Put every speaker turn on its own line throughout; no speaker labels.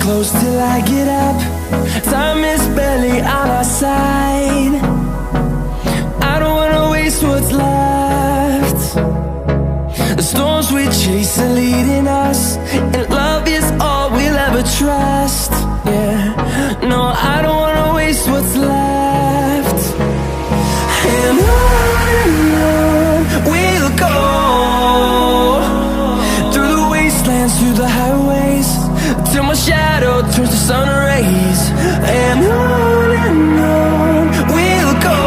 Close till I get up. Time is barely on our side. I don't wanna waste what's left. The storms we chase are leading us, and love is all we'll ever trust. Yeah, no, I don't wanna waste what's left. And on we'll go, through the wastelands, through the highways, till my shadow turns to sun rays. And on we'll go,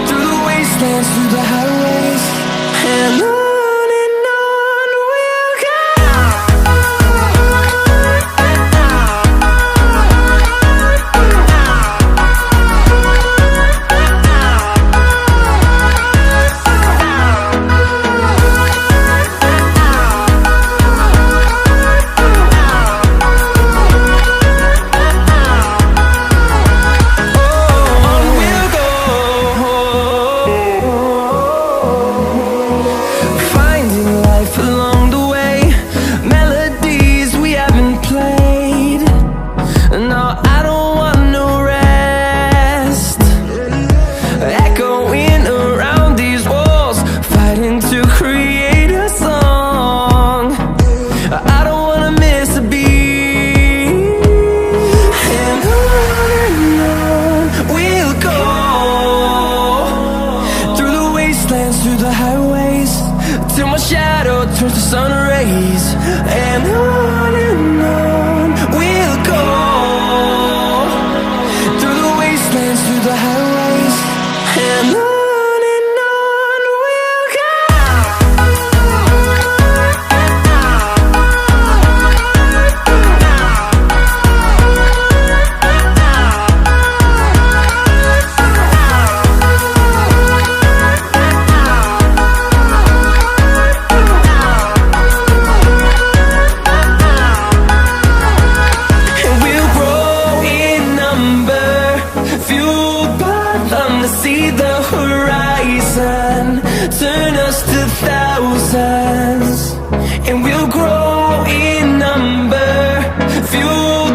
through the wastelands, through the highways, and on we'll go. Through the highways, till my shadow turns to sun rays. And on we'll go, through the wastelands, through the highways, and on we'll go. See the horizon turn us to thousands, and we'll grow in number, fueled